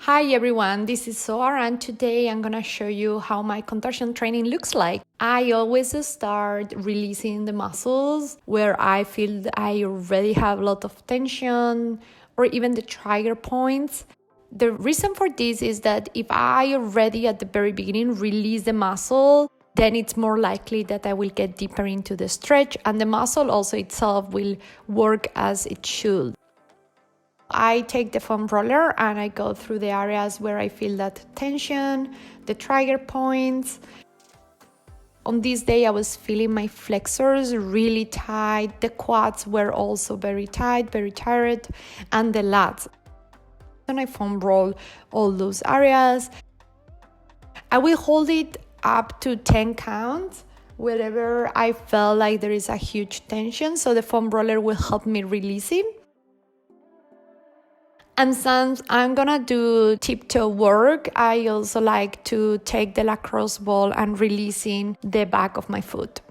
Hi everyone, this is Zohar and today I'm gonna show you how my contortion training looks like. I always start releasing the muscles where I feel that I already have a lot of tension or even the trigger points. The reason for this is that if I already at the very beginning release the muscle, then it's more likely that I will get deeper into the stretch and the muscle also itself will work as it should. I take the foam roller and I go through the areas where I feel that tension, the trigger points. On this day, I was feeling my flexors really tight. The quads were also very tight, very tired, and the lats. Then I foam roll all those areas. I will hold it up to 10 counts wherever I felt like there is a huge tension. So the foam roller will help me release it. And since I'm gonna do tiptoe work, I also like to take the lacrosse ball and releasing the back of my foot.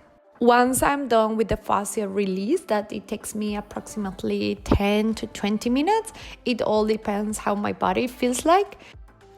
Once I'm done with the fascial release, that it takes me approximately 10 to 20 minutes. It all depends how my body feels like.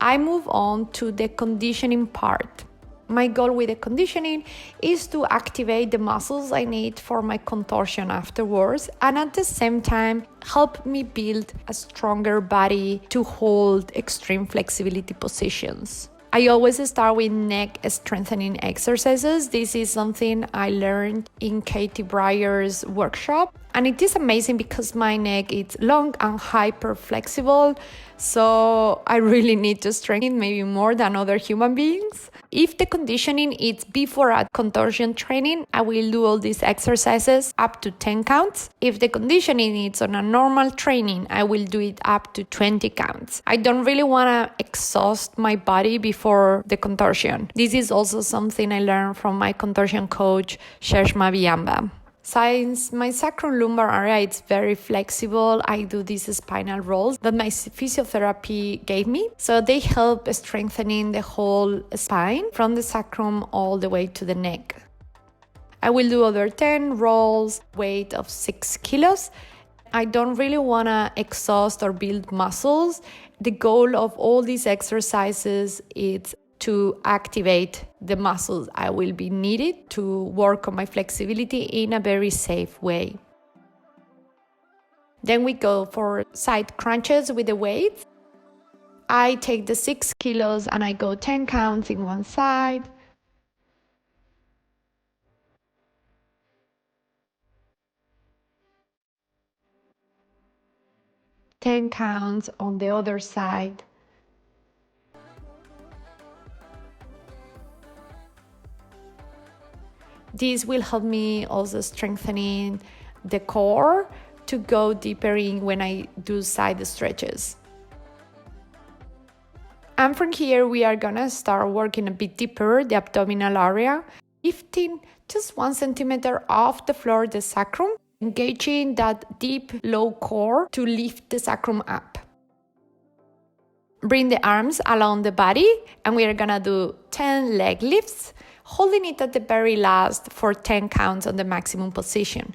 I move on to the conditioning part. My goal with the conditioning is to activate the muscles I need for my contortion afterwards and at the same time help me build a stronger body to hold extreme flexibility positions. I always start with neck strengthening exercises. This is something I learned in Katie Breyer's workshop. And it is amazing because my neck is long and hyper flexible. So I really need to strengthen maybe more than other human beings. If the conditioning is before a contortion training, I will do all these exercises up to 10 counts. If the conditioning is on a normal training, I will do it up to 20 counts. I don't really want to exhaust my body before the contortion. This is also something I learned from my contortion coach, Sheshma Biamba. Since my sacrum-lumbar area is very flexible, I do these spinal rolls that my physiotherapy gave me. So they help strengthening the whole spine from the sacrum all the way to the neck. I will do other 10 rolls, weight of 6 kilos. I don't really want to exhaust or build muscles. The goal of all these exercises is to activate the muscles I will be needed to work on my flexibility in a very safe way. Then we go for side crunches with the weights. I take the 6 kilos and I go 10 counts in one side. Ten counts on the other side. This will help me also strengthening the core to go deeper in when I do side stretches. And from here, we are gonna start working a bit deeper, the abdominal area, lifting just 1 centimeter off the floor, the sacrum, engaging that deep low core to lift the sacrum up. Bring the arms along the body, and we are gonna do 10 leg lifts, holding it at the very last for 10 counts on the maximum position.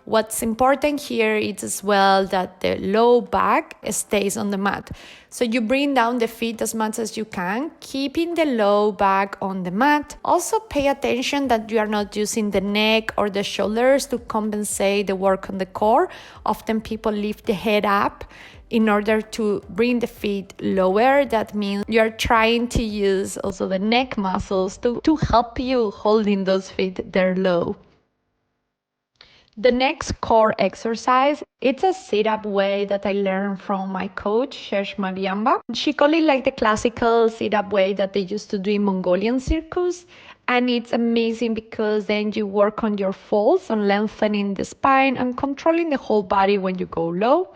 What's important here is as well that the low back stays on the mat. So you bring down the feet as much as you can, keeping the low back on the mat. Also pay attention that you are not using the neck or the shoulders to compensate the work on the core. Often people lift the head up in order to bring the feet lower. That means you're trying to use also the neck muscles to help you holding those feet there low. The next core exercise, it's a sit-up way that I learned from my coach, Sheshma Biamba. She called it like the classical sit-up way that they used to do in Mongolian circus. And it's amazing because then you work on your folds, on lengthening the spine and controlling the whole body when you go low.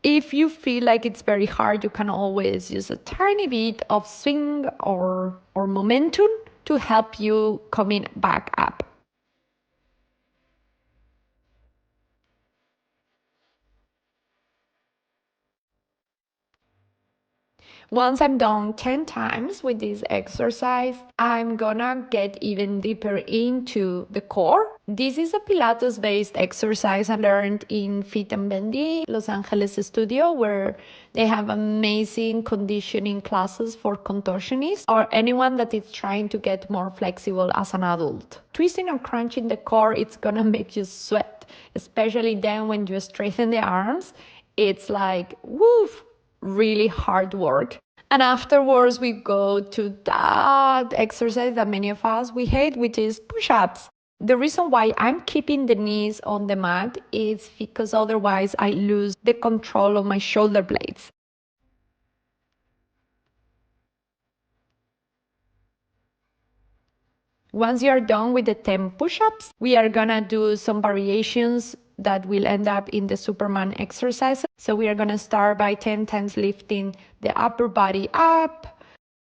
If you feel like it's very hard, you can always use a tiny bit of swing or momentum to help you coming back up. Once I'm done 10 times with this exercise, I'm gonna get even deeper into the core. This is a Pilates-based exercise I learned in Fit and Bendy, Los Angeles studio, where they have amazing conditioning classes for contortionists or anyone that is trying to get more flexible as an adult. Twisting and crunching the core, it's gonna make you sweat, especially then when you straighten the arms. It's like, woof, really hard work. And afterwards, we go to that exercise that many of us we hate, which is push-ups. The reason why I'm keeping the knees on the mat is because otherwise I lose the control of my shoulder blades. Once you're done with the 10 push-ups, we are gonna do some variations that will end up in the Superman exercise. So we are gonna start by 10 times lifting the upper body up.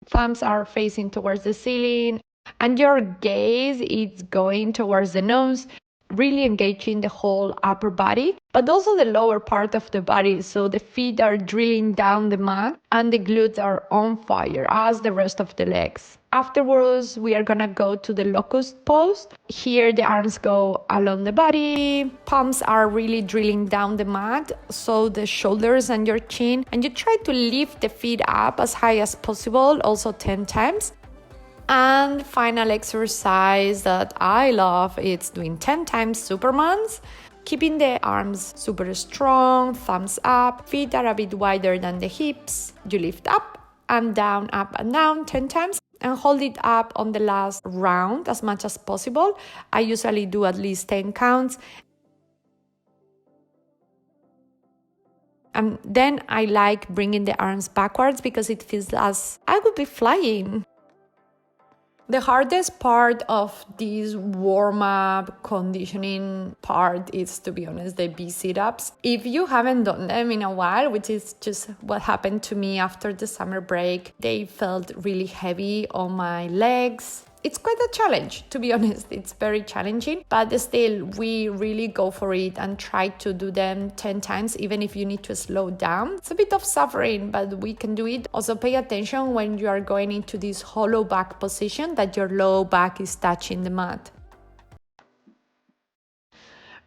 Thumbs are facing towards the ceiling, and your gaze is going towards the nose, really engaging the whole upper body, but also the lower part of the body. So the feet are drilling down the mat and the glutes are on fire, as the rest of the legs. Afterwards, we are gonna go to the locust pose. Here, the arms go along the body, palms are really drilling down the mat, so the shoulders and your chin, and you try to lift the feet up as high as possible, also 10 times. And final exercise that I love, it's doing 10 times Supermans. Keeping the arms super strong, thumbs up, feet are a bit wider than the hips. You lift up and down 10 times and hold it up on the last round as much as possible. I usually do at least 10 counts. And then I like bringing the arms backwards because it feels as I would be flying. The hardest part of this warm-up conditioning part is, to be honest, the B sit-ups. If you haven't done them in a while, which is just what happened to me after the summer break, they felt really heavy on my legs. It's quite a challenge, to be honest. It's very challenging, but still, we really go for it and try to do them 10 times, even if you need to slow down. It's a bit of suffering, but we can do it. Also, pay attention when you are going into this hollow back position that your low back is touching the mat.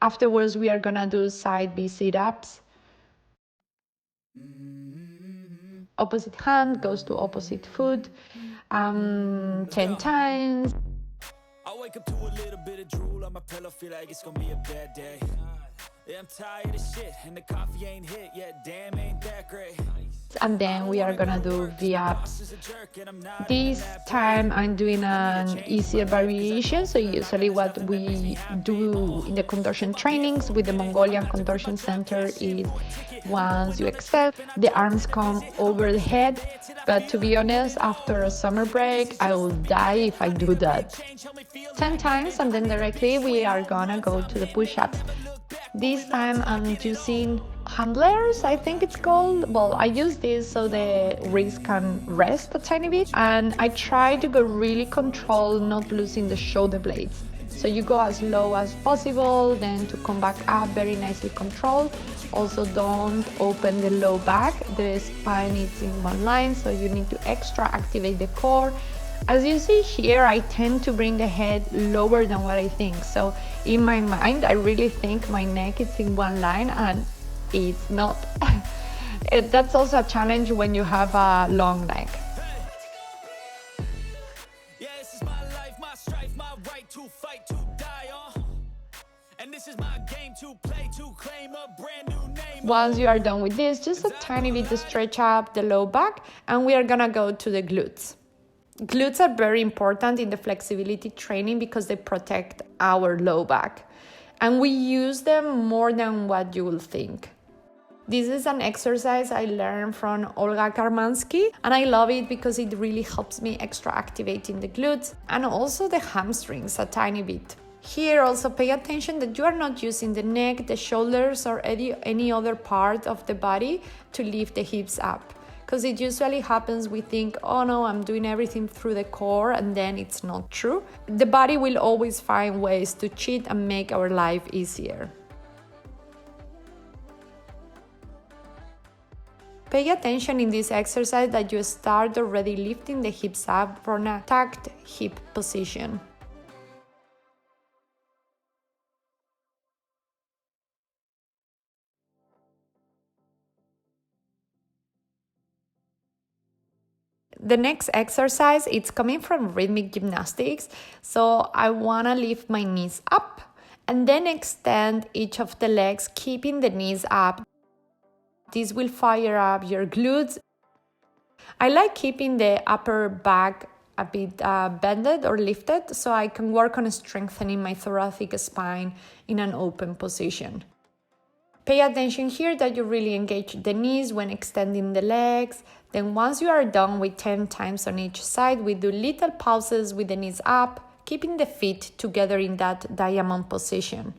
Afterwards, we are gonna do side B sit-ups. Opposite hand goes to opposite foot. 10 times. I wake up to a little bit of drool on my pillow, feel like it's gonna be a bad day. Yeah, I'm tired of shit, and the coffee ain't hit yet, damn, ain't that great. And then we are gonna do V-ups. This time I'm doing an easier variation, so usually what we do in the contortion trainings with the Mongolian Contortion Center is once you exhale, the arms come over the head. But to be honest, after a summer break, I will die if I do that. 10 times, and then directly we are gonna go to the push-ups. This time I'm using handlers, I think it's called. Well, I use this so the wrist can rest a tiny bit, and I try to go really controlled, not losing the shoulder blades. So you go as low as possible, then to come back up, very nicely controlled. Also, don't open the low back. The spine is in one line, so you need to extra activate the core. As you see here, I tend to bring the head lower than what I think. So in my mind, I really think my neck is in one line, and it's not. That's also a challenge when you have a long neck. Yeah, this is my life, my strife, my right to fight, to die on. And this is my game to play, to claim a brand new name. Once you are done with this, just a tiny bit to stretch up the low back, and we are gonna go to the glutes. Glutes are very important in the flexibility training because they protect our low back, and we use them more than what you will think. This is an exercise I learned from Olga Karmansky, and I love it because it really helps me extra activating the glutes and also the hamstrings a tiny bit. Here also pay attention that you are not using the neck, the shoulders, or any other part of the body to lift the hips up. Because it usually happens, we think, oh no, I'm doing everything through the core, and then it's not true. The body will always find ways to cheat and make our life easier. Pay attention in this exercise that you start already lifting the hips up from a tucked hip position. The next exercise, it's coming from rhythmic gymnastics. So I wanna lift my knees up and then extend each of the legs, keeping the knees up. This will fire up your glutes. I like keeping the upper back a bit bended or lifted so I can work on strengthening my thoracic spine in an open position. Pay attention here that you really engage the knees when extending the legs. Then once you are done with 10 times on each side, we do little pauses with the knees up, keeping the feet together in that diamond position.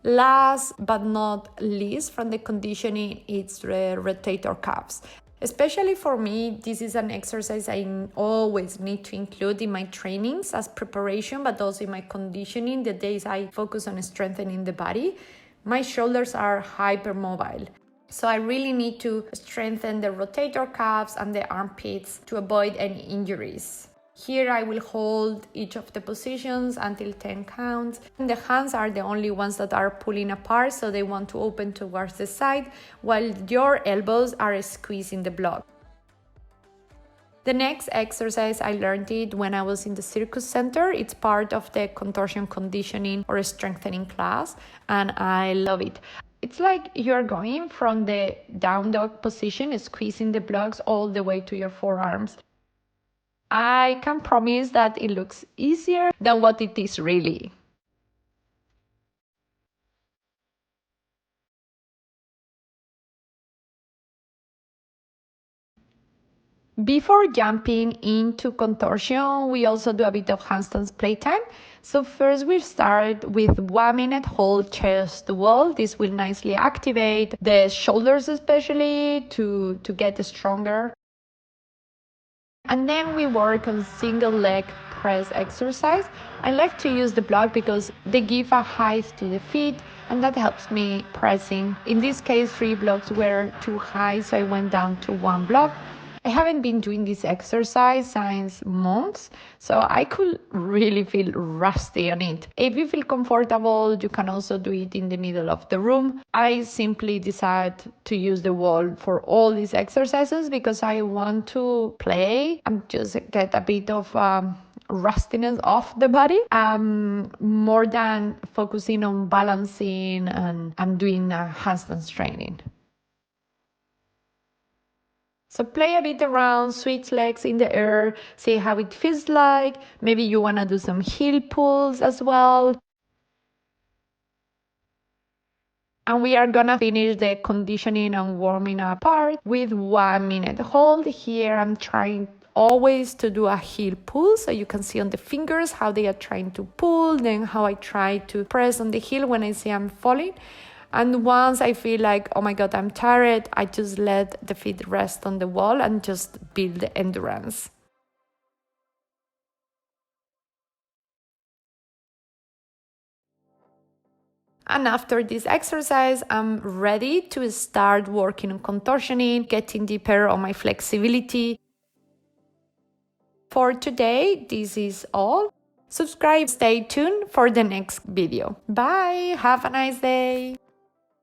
Last but not least from the conditioning, it's the rotator cuffs. Especially for me, this is an exercise I always need to include in my trainings as preparation, but also in my conditioning, the days I focus on strengthening the body. My shoulders are hypermobile, so I really need to strengthen the rotator cuffs and the armpits to avoid any injuries. Here I will hold each of the positions until 10 counts. And the hands are the only ones that are pulling apart, so they want to open towards the side, while your elbows are squeezing the block. The next exercise, I learned it when I was in the circus center. It's part of the contortion conditioning or strengthening class, and I love it. It's like you're going from the down dog position, squeezing the blocks all the way to your forearms. I can promise that it looks easier than what it is really. Before jumping into contortion, we also do a bit of handstands playtime. So first we start with 1 minute hold chest to wall. This will nicely activate the shoulders especially to get stronger. And then we work on single leg press exercise. I like to use the block because they give a height to the feet and that helps me pressing. In this case, 3 blocks were too high, so I went down to 1 block. I haven't been doing this exercise since months, so I could really feel rusty on it. If you feel comfortable, you can also do it in the middle of the room. I simply decide to use the wall for all these exercises because I want to play and just get a bit of rustiness off the body, more than focusing on balancing and doing handstands training. So play a bit around, switch legs in the air, see how it feels like. Maybe you want to do some heel pulls as well. And we are gonna finish the conditioning and warming up part with 1 minute hold. Here I'm trying always to do a heel pull, so you can see on the fingers how they are trying to pull, then how I try to press on the heel when I see I'm falling. And once I feel like, oh my God, I'm tired, I just let the feet rest on the wall and just build the endurance. And after this exercise, I'm ready to start working on contortioning, getting deeper on my flexibility. For today, this is all. Subscribe, stay tuned for the next video. Bye, have a nice day.